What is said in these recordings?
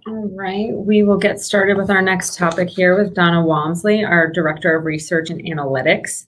All right, we will get started with our next topic here with Donna Wamsley, our Director of Research and Analytics.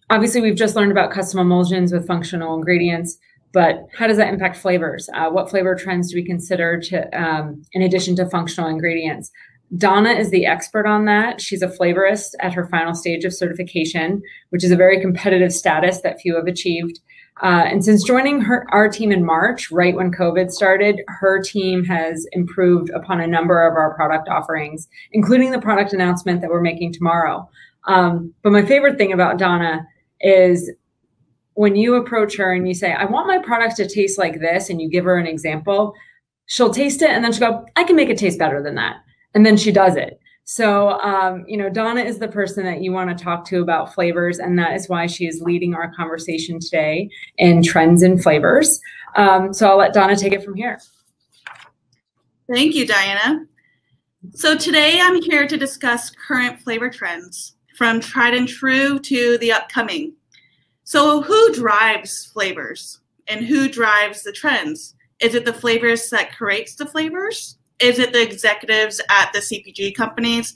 Obviously, we've just learned about custom emulsions with functional ingredients, but how does that impact flavors? What flavor trends do we consider to, in addition to functional ingredients? Donna is the expert on that. She's a flavorist at her final stage of certification, which is a very competitive status that few have achieved. And since joining our team in March, right when COVID started, her team has improved upon a number of our product offerings, including the product announcement that we're making tomorrow. But my favorite thing about Donna is when you approach her and you say, I want my product to taste like this, and you give her an example, she'll taste it and then she'll go, I can make it taste better than that. And then she does it. So, Donna is the person that you want to talk to about flavors, and that is why she is leading our conversation today in trends in flavors. So I'll let Donna take it from here. Thank you, Diana. So today I'm here to discuss current flavor trends, from tried and true to the upcoming. So who drives flavors and who drives the trends? Is it the flavors that creates the flavors? Is it the executives at the CPG companies?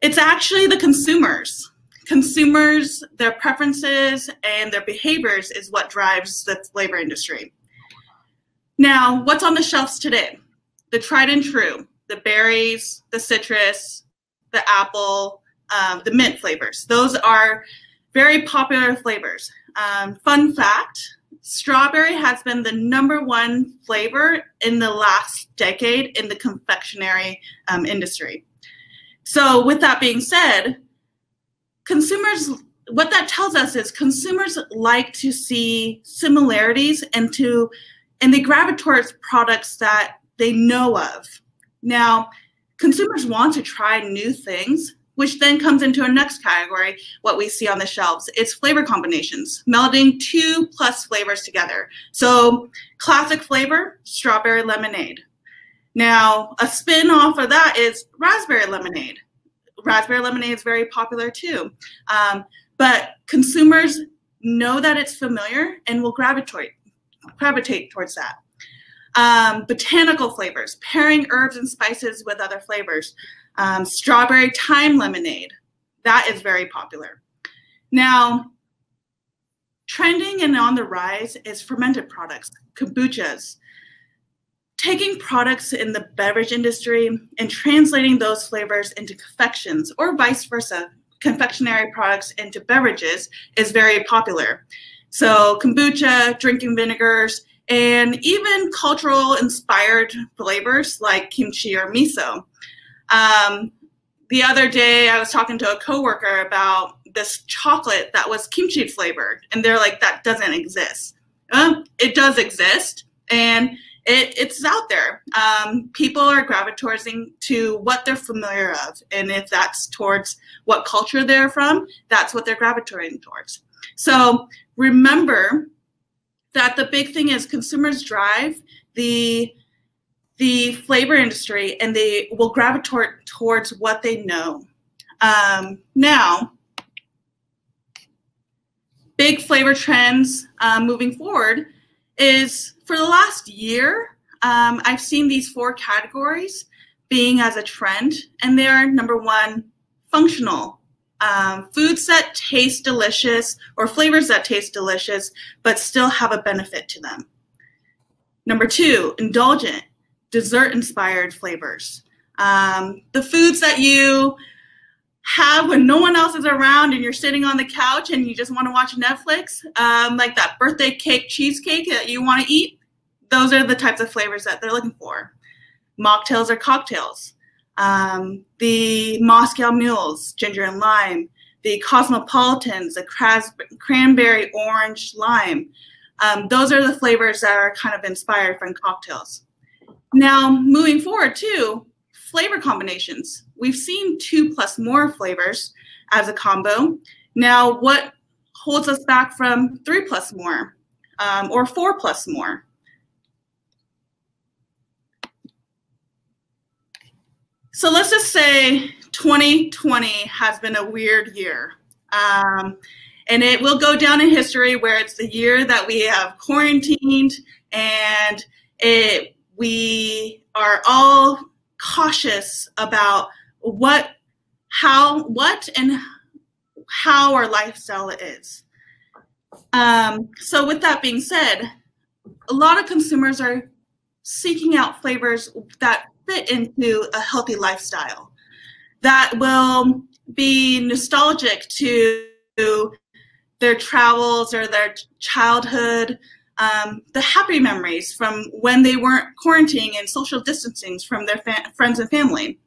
It's actually the consumers. Consumers, their preferences and their behaviors is what drives the flavor industry. Now, what's on the shelves today? The tried and true, the berries, the citrus, the apple, the mint flavors. Those are very popular flavors. Fun fact, strawberry has been the #1 flavor in the last decade in the confectionery industry. So with that being said, consumers, what that tells us is consumers like to see similarities and they gravitate towards products that they know of. Now, consumers want to try new things, which then comes into our next category, what we see on the shelves. It's flavor combinations, melding 2+ flavors together. So classic flavor, strawberry lemonade. Now, a spin-off of that is raspberry lemonade. Raspberry lemonade is very popular too. But consumers know that it's familiar and will gravitate towards that. Botanical flavors, pairing herbs and spices with other flavors. Strawberry thyme lemonade, that is very popular. Now, trending and on the rise is fermented products, kombuchas. Taking products in the beverage industry and translating those flavors into confections, or vice versa, confectionery products into beverages is very popular. So kombucha, drinking vinegars, and even cultural inspired flavors like kimchi or miso. The other day I was talking to a coworker about this chocolate that was kimchi flavored, and they're like, that doesn't exist. It does exist, and it's out there. People are gravitating to what they're familiar of, and if that's towards what culture they're from, that's what they're gravitating towards. So remember that the big thing is consumers drive the flavor industry, and they will gravitate towards what they know. Now, big flavor trends moving forward is, for the last year, I've seen these 4 categories being as a trend, and they are #1, functional. Foods that taste delicious, or flavors that taste delicious, but still have a benefit to them. #2, indulgent, dessert-inspired flavors. The foods that you have when no one else is around and you're sitting on the couch and you just want to watch Netflix, like that birthday cake cheesecake that you want to eat, those are the types of flavors that they're looking for. Mocktails or cocktails. The Moscow mules, ginger and lime. The cosmopolitans, the cranberry, orange, lime. Those are the flavors that are kind of inspired from cocktails. Now, moving forward too, flavor combinations. We've seen 2+ more flavors as a combo. Now, what holds us back from 3+ more or 4+ more? So let's just say 2020 has been a weird year. And it will go down in history where it's the year that we have quarantined and we are all cautious about what our lifestyle is. So with that being said, a lot of consumers are seeking out flavors that fit into a healthy lifestyle, that will be nostalgic to their travels or their childhood, the happy memories from when they weren't quarantining and social distancing from their friends and family.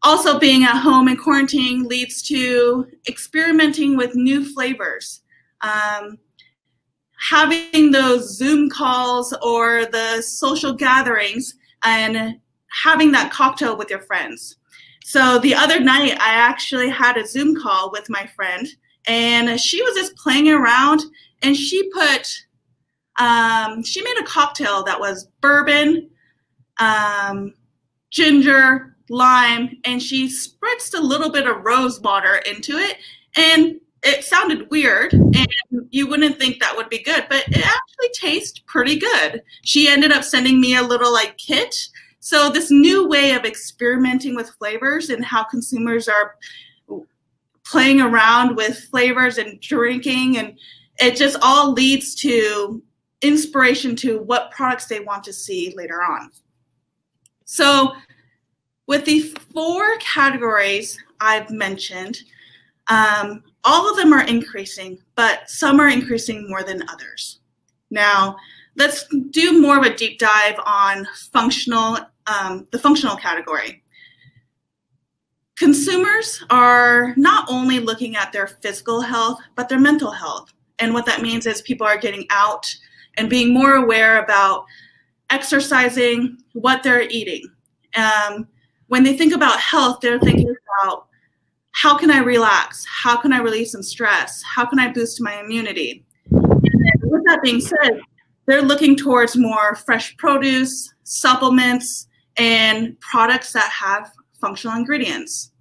Also, being at home and quarantining leads to experimenting with new flavors. Having those Zoom calls or the social gatherings and having that cocktail with your friends. So the other night, I actually had a Zoom call with my friend, and she was just playing around, and she made a cocktail that was bourbon, ginger, lime, and she spritzed a little bit of rose water into it, and it sounded weird, and you wouldn't think that would be good, but it actually tastes pretty good. She ended up sending me a little kit. So this new way of experimenting with flavors and how consumers are playing around with flavors and drinking, and it just all leads to inspiration to what products they want to see later on. So with the 4 categories I've mentioned, all of them are increasing, but some are increasing more than others. Now, let's do more of a deep dive on the functional category. Consumers are not only looking at their physical health, but their mental health. And what that means is people are getting out and being more aware about exercising, what they're eating. When they think about health, they're thinking about, how can I relax? How can I release some stress? How can I boost my immunity? And then with that being said, they're looking towards more fresh produce, supplements, and products that have functional ingredients.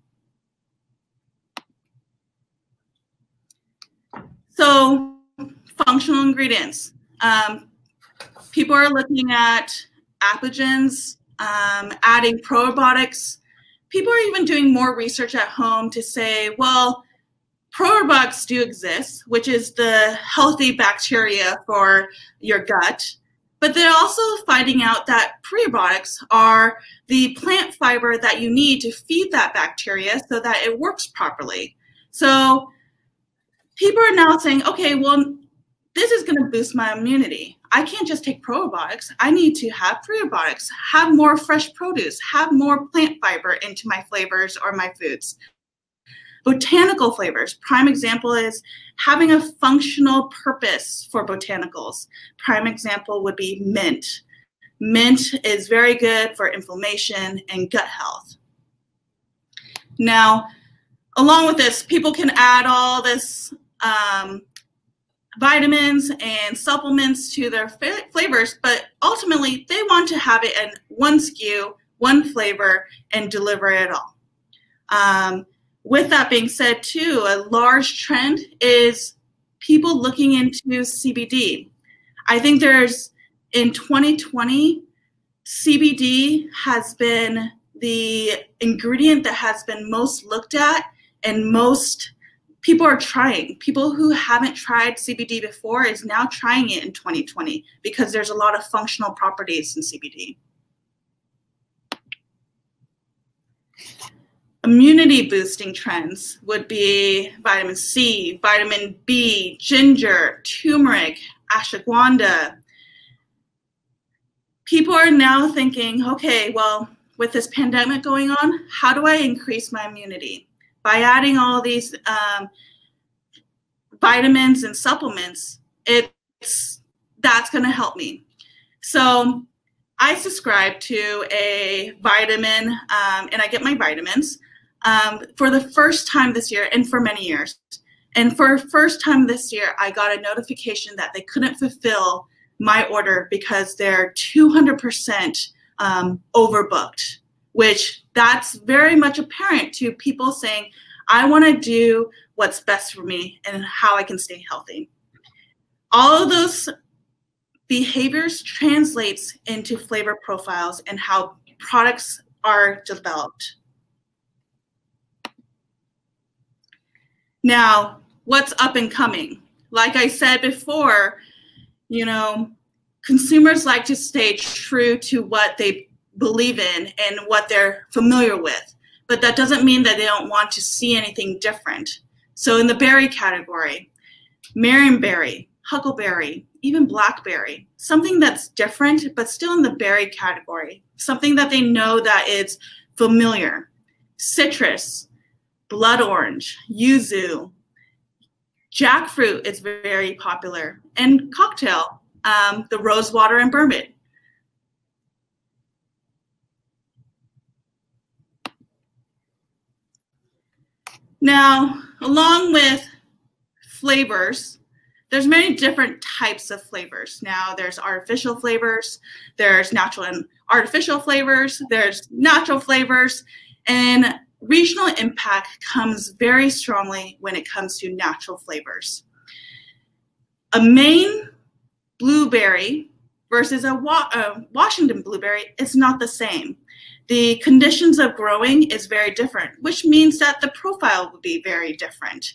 So, functional ingredients. People are looking at adaptogens, adding probiotics. People are even doing more research at home to say, well, probiotics do exist, which is the healthy bacteria for your gut, but they're also finding out that prebiotics are the plant fiber that you need to feed that bacteria so that it works properly. So people are now saying, okay, well, this is going to boost my immunity. I can't just take probiotics. I need to have prebiotics, have more fresh produce, have more plant fiber into my flavors or my foods. Botanical flavors. Prime example is having a functional purpose for botanicals. Prime example would be mint. Mint is very good for inflammation and gut health. Now, along with this, people can add all this vitamins and supplements to their flavors, but ultimately they want to have it in one SKU, one flavor, and deliver it all. With that being said, too, a large trend is people looking into CBD. I think in 2020, CBD has been the ingredient that has been most looked at and most people are trying. People who haven't tried CBD before is now trying it in 2020 because there's a lot of functional properties in CBD. Immunity boosting trends would be vitamin C, vitamin B, ginger, turmeric, ashwagandha. People are now thinking, okay, well, with this pandemic going on, how do I increase my immunity? By adding all these vitamins and supplements, that's going to help me. So I subscribe to a vitamin, and I get my vitamins for the first time this year and for many years. And for the first time this year, I got a notification that they couldn't fulfill my order because they're 200% overbooked, which that's very much apparent to people saying, I want to do what's best for me and how I can stay healthy. All of those behaviors translates into flavor profiles and how products are developed. Now, what's up and coming? Like I said before, you know, consumers like to stay true to what they believe in and what they're familiar with, but that doesn't mean that they don't want to see anything different. So in the berry category, marionberry, huckleberry, even blackberry, something that's different, but still in the berry category, something that they know that is familiar. Citrus, blood orange, yuzu, jackfruit is very popular, and cocktail, the rosewater and bourbon. Now, along with flavors, there's many different types of flavors. Now, there's artificial flavors, there's natural and artificial flavors, there's natural flavors, and regional impact comes very strongly when it comes to natural flavors. A Maine blueberry versus a Washington blueberry is not the same. The conditions of growing is very different, which means that the profile would be very different.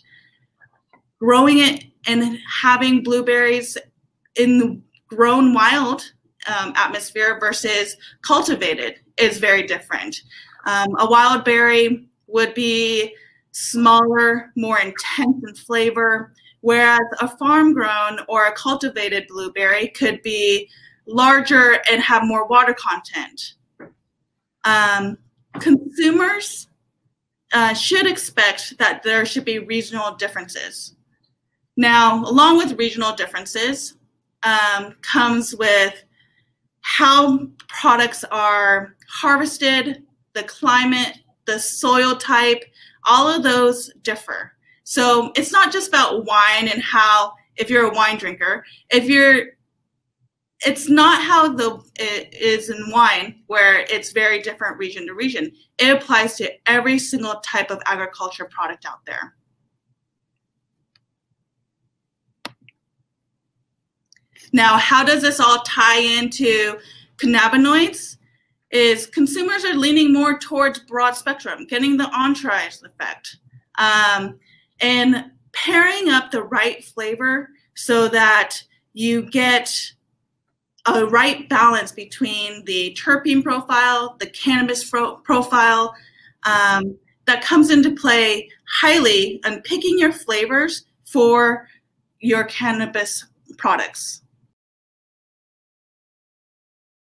Growing it and having blueberries in the grown wild atmosphere versus cultivated is very different. A wild berry would be smaller, more intense in flavor, whereas a farm-grown or a cultivated blueberry could be larger and have more water content. Consumers should expect that there should be regional differences. Now, along with regional differences comes with how products are harvested, the climate, the soil type, all of those differ. So it's not just about wine and how, if you're a wine drinker, it's not how it is in wine where it's very different region to region. It applies to every single type of agriculture product out there. Now, how does this all tie into cannabinoids? Is consumers are leaning more towards broad spectrum, getting the entourage effect, and pairing up the right flavor so that you get a right balance between the terpene profile, the cannabis profile, that comes into play highly on picking your flavors for your cannabis products.